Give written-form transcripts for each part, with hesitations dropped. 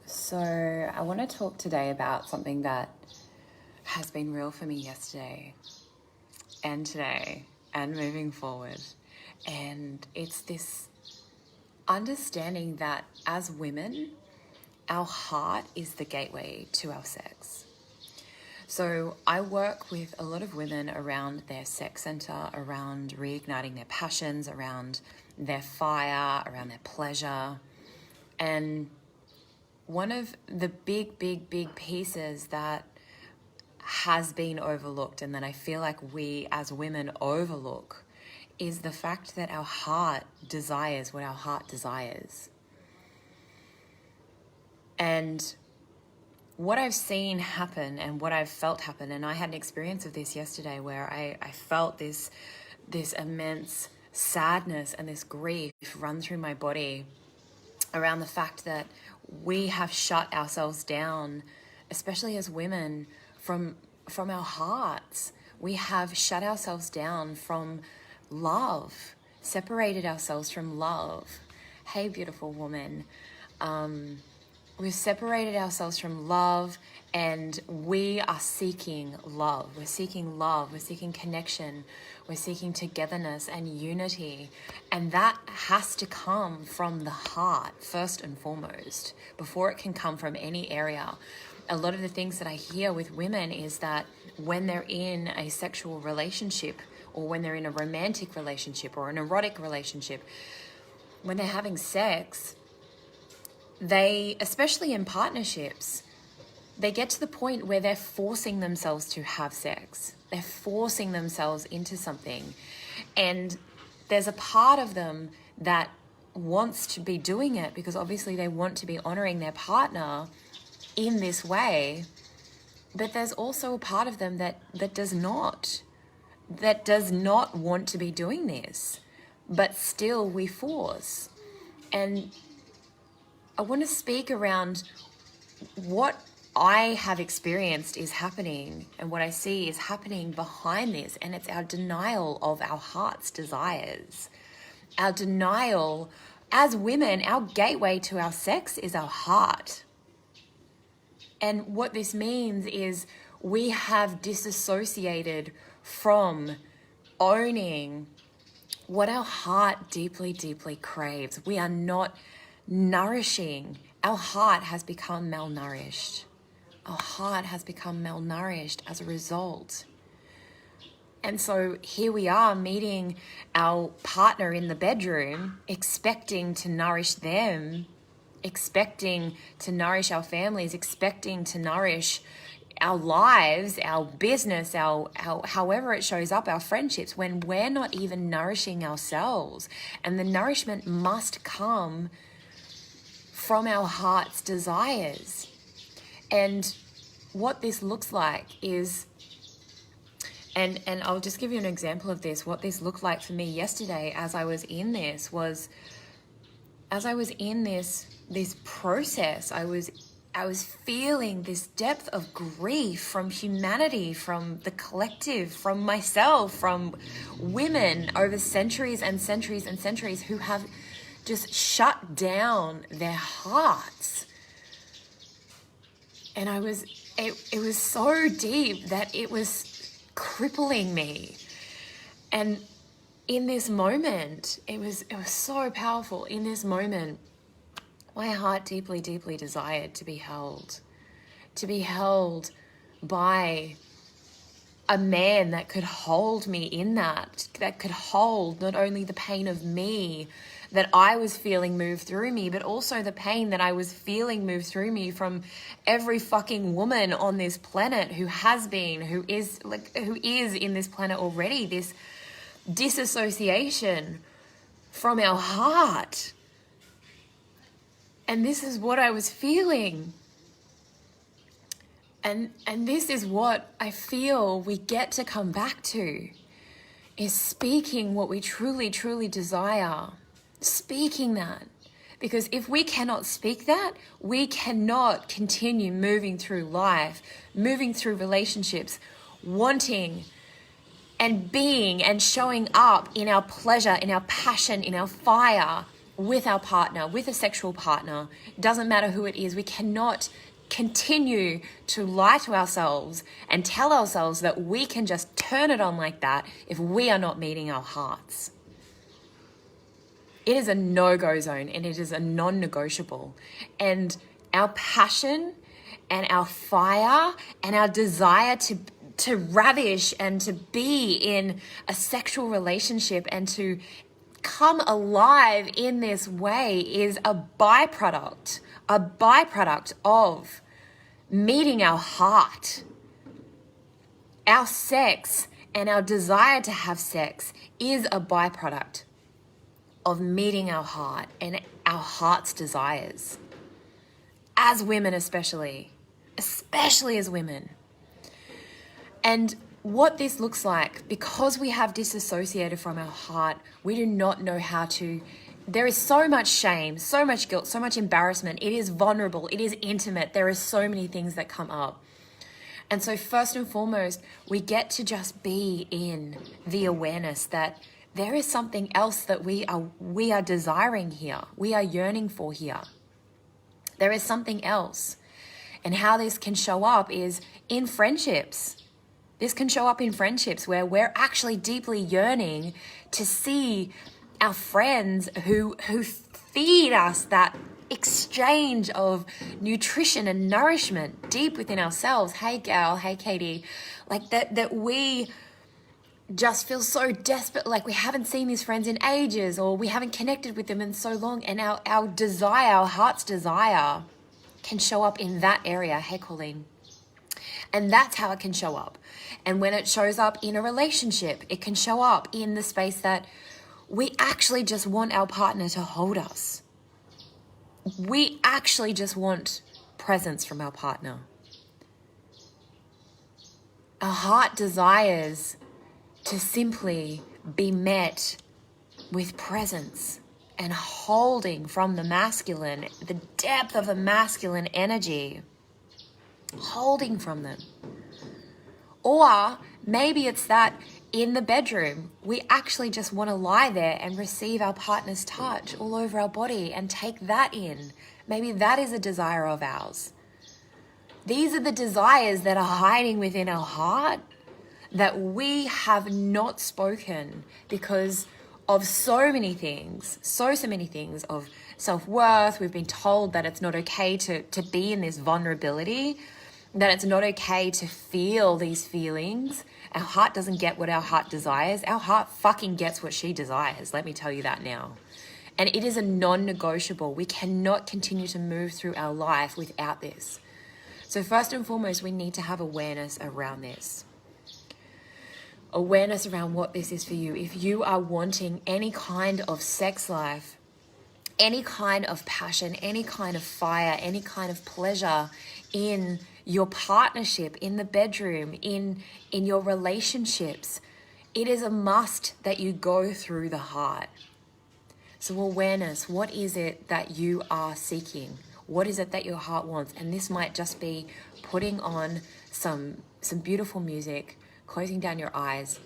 So I want to talk today about something that has been real for me yesterday and today and moving forward. And it's this understanding that as women, our heart is the gateway to our sex. So I work with a lot of women around their sex center, around reigniting their passions, around their fire, around their pleasure. And one of the big pieces that has been overlooked and that I feel like we as women overlook is the fact that our heart desires what our heart desires. And what I've seen happen and what I've felt happen, and I had an experience of this yesterday where I felt this immense sadness and this grief run through my body around the fact that we have shut ourselves down, especially as women, from our hearts. We have shut ourselves down from love, separated ourselves from love. Hey, beautiful woman. We've separated ourselves from love, and we are seeking love. We're seeking love. We're seeking connection. We're seeking togetherness and unity. And that has to come from the heart, first and foremost, before it can come from any area. A lot of the things that I hear with women is that when they're in a sexual relationship, or when they're in a romantic relationship or an erotic relationship, when they're having sex, they, especially in partnerships, they get to the point where they're forcing themselves to have sex. They're forcing themselves into something. And there's a part of them that wants to be doing it because obviously they want to be honoring their partner in this way. But there's also a part of them that does not want to be doing this, but still we force. And I want to speak around what I have experienced is happening and what I see is happening behind this, and it's our denial of our heart's desires. Our denial as women, our gateway to our sex is our heart. And what this means is we have disassociated from owning what our heart deeply craves. We are not nourishing. Our heart has become malnourished. Our heart has become malnourished as a result. And so here we are meeting our partner in the bedroom, expecting to nourish them, expecting to nourish our families, expecting to nourish our lives, our business, our however it shows up, our friendships, when we're not even nourishing ourselves. And the nourishment must come from our heart's desires. And what this looks like is, and I'll just give you an example of this. What this looked like for me yesterday as I was in this was, as I was in this process, I was feeling this depth of grief from humanity, from the collective, from myself, from women over centuries and centuries and centuries who have just shut down their hearts. And it was so deep that it was crippling me. And in this moment, it was so powerful. In this moment, my heart deeply desired to be held by a man that could hold me in that could hold not only the pain of me that I was feeling move through me, but also the pain that I was feeling move through me from every fucking woman on this planet who is in this planet already, this disassociation from our heart. And this is what I was feeling. And this is what I feel we get to come back to, is speaking what we truly desire. Speaking that. Because if we cannot speak that, we cannot continue moving through life, moving through relationships, wanting and being and showing up in our pleasure, in our passion, in our fire, with our partner, with a sexual partner, doesn't matter who it is, we cannot continue to lie to ourselves and tell ourselves that we can just turn it on like that if we are not meeting our hearts. It is a no-go zone and it is a non-negotiable. And our passion and our fire and our desire to ravish and to be in a sexual relationship and to come alive in this way is a byproduct of meeting our heart. Our sex and our desire to have sex is a byproduct of meeting our heart and our heart's desires. As women especially as women. And what this looks like, because we have disassociated from our heart, we do not know how to. There is so much shame, so much guilt, so much embarrassment. It is vulnerable, it is intimate. There are so many things that come up. And so first and foremost, we get to just be in the awareness that there is something else that we are desiring here. We are yearning for here. There is something else. And how this can show up is in friendships. This can show up in friendships where we're actually deeply yearning to see our friends who feed us that exchange of nutrition and nourishment deep within ourselves. Hey gal, hey Katie, like that we just feel so desperate, like we haven't seen these friends in ages or we haven't connected with them in so long, and our desire, our heart's desire can show up in that area. Hey Colleen. And that's how it can show up. And when it shows up in a relationship, it can show up in the space that we actually just want our partner to hold us. We actually just want presence from our partner. Our heart desires to simply be met with presence and holding from the masculine, the depth of the masculine energy, holding from them. Or maybe it's that in the bedroom, we actually just want to lie there and receive our partner's touch all over our body and take that in. Maybe that is a desire of ours. These are the desires that are hiding within our heart that we have not spoken because of so many things, so many things of self-worth. We've been told that it's not okay to be in this vulnerability, that it's not okay to feel these feelings. Our heart doesn't get what our heart desires. Our heart fucking gets what she desires. Let me tell you that now. And it is a non-negotiable. We cannot continue to move through our life without this. So first and foremost, we need to have awareness around this. Awareness around what this is for you. If you are wanting any kind of sex life, any kind of passion, any kind of fire, any kind of pleasure in your partnership, in the bedroom, in your relationships, it is a must that you go through the heart. So awareness, what is it that you are seeking? What is it that your heart wants? And this might just be putting on some beautiful music, closing down your eyes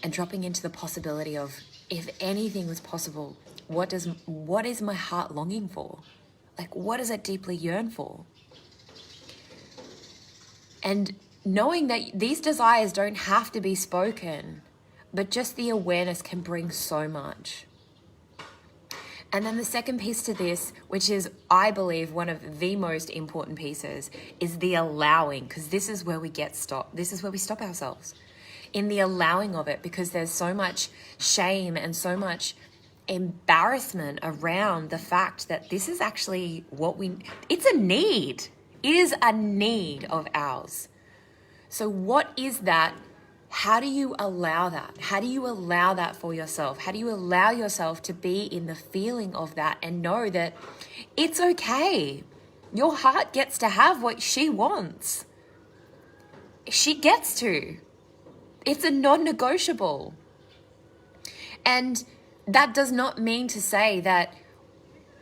and dropping into the possibility of, if anything was possible, what is my heart longing for? Like, what does it deeply yearn for? And knowing that these desires don't have to be spoken, but just the awareness can bring so much. And then the second piece to this, which is, I believe, one of the most important pieces, is the allowing, because this is where we get stopped. This is where we stop ourselves in the allowing of it, because there's so much shame and so much embarrassment around the fact that this is actually it's a need. It is a need of ours. So what is that? How do you allow that? How do you allow that for yourself? How do you allow yourself to be in the feeling of that and know that it's okay? Your heart gets to have what she wants. She gets to. It's a non-negotiable. And that does not mean to say that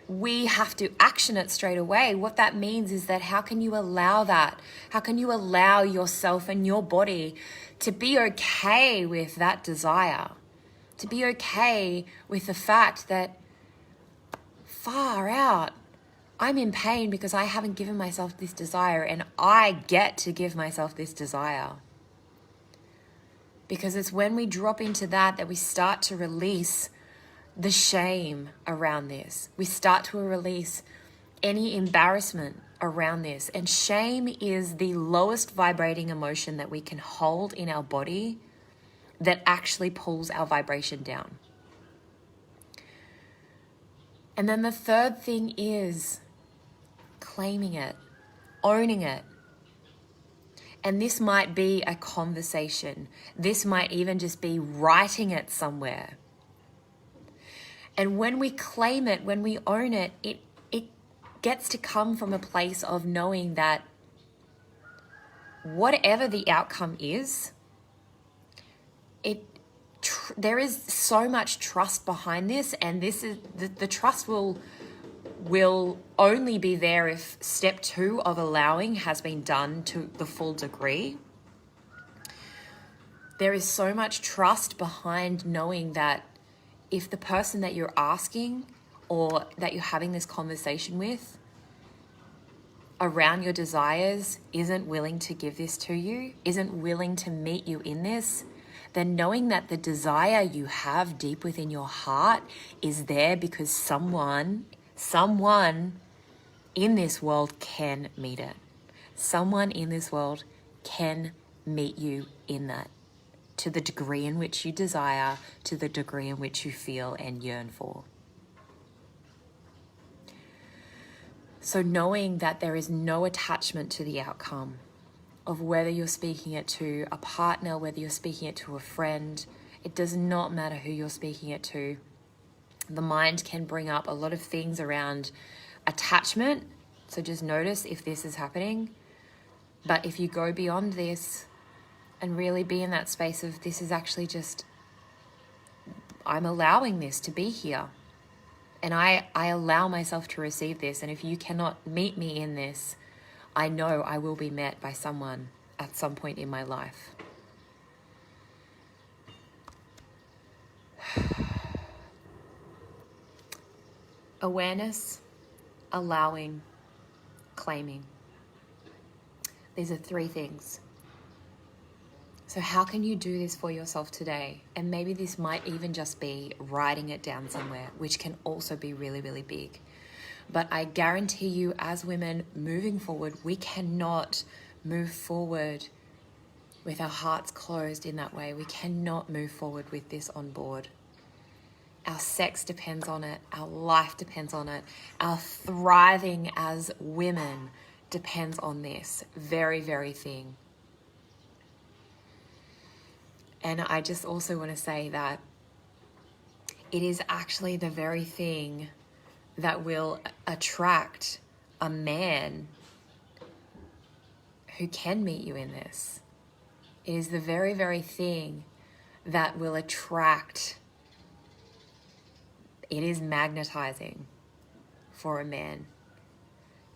we have to action it straight away. What that means is that how can you allow that? How can you allow yourself and your body to be okay with that desire? To be okay with the fact that far out. I'm in pain because I haven't given myself this desire, and I get to give myself this desire. Because it's when we drop into that we start to release the shame around this. We start to release any embarrassment around this. And shame is the lowest vibrating emotion that we can hold in our body that actually pulls our vibration down. And then the third thing is claiming it, owning it. And this might be a conversation. This might even just be writing it somewhere. And when we claim it, when we own it, it gets to come from a place of knowing that whatever the outcome is, there is so much trust behind this, and this is the trust will only be there if step 2 of allowing has been done to the full degree. There is so much trust behind knowing that if the person that you're asking or that you're having this conversation with around your desires isn't willing to give this to you, isn't willing to meet you in this, then knowing that the desire you have deep within your heart is there because someone in this world can meet it. Someone in this world can meet you in that, to the degree in which you desire, to the degree in which you feel and yearn for. So knowing that there is no attachment to the outcome of whether you're speaking it to a partner, whether you're speaking it to a friend, it does not matter who you're speaking it to. The mind can bring up a lot of things around attachment. So just notice if this is happening. But if you go beyond this and really be in that space of this is actually just, I'm allowing this to be here. And I allow myself to receive this. And if you cannot meet me in this, I know I will be met by someone at some point in my life. Awareness, allowing, claiming. These are 3 things. So how can you do this for yourself today? And maybe this might even just be writing it down somewhere, which can also be really, really big. But I guarantee you, as women moving forward, we cannot move forward with our hearts closed in that way. We cannot move forward with this on board. Our sex depends on it. Our life depends on it. Our thriving as women depends on this very, very thing. And I just also want to say that it is actually the very thing that will attract a man who can meet you in this. It is the very, very thing that will attract. It is magnetizing for a man.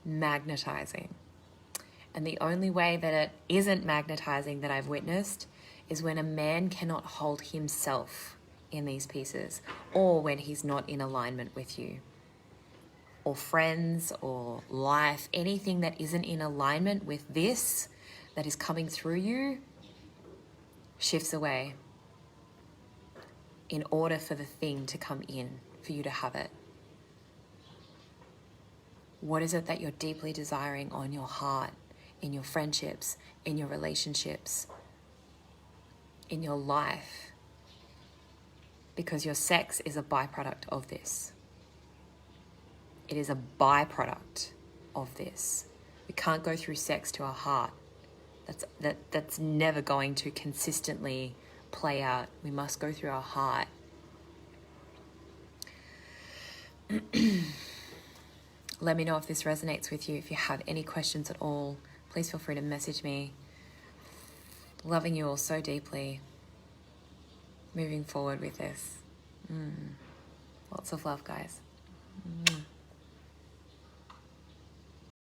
Magnetizing. And the only way that it isn't magnetizing that I've witnessed is when a man cannot hold himself in these pieces, or when he's not in alignment with you, or friends, or life, anything that isn't in alignment with this that is coming through you shifts away in order for the thing to come in, for you to have it. What is it that you're deeply desiring on your heart, in your friendships, in your relationships, in your life? Because your sex is a byproduct of this. It is a byproduct of this. We can't go through sex to our heart. That's never going to consistently play out. We must go through our heart. Let me know if this resonates with you. If you have any questions at all, please feel free to message me. Loving you all so deeply. Moving forward with this. Lots of love, guys.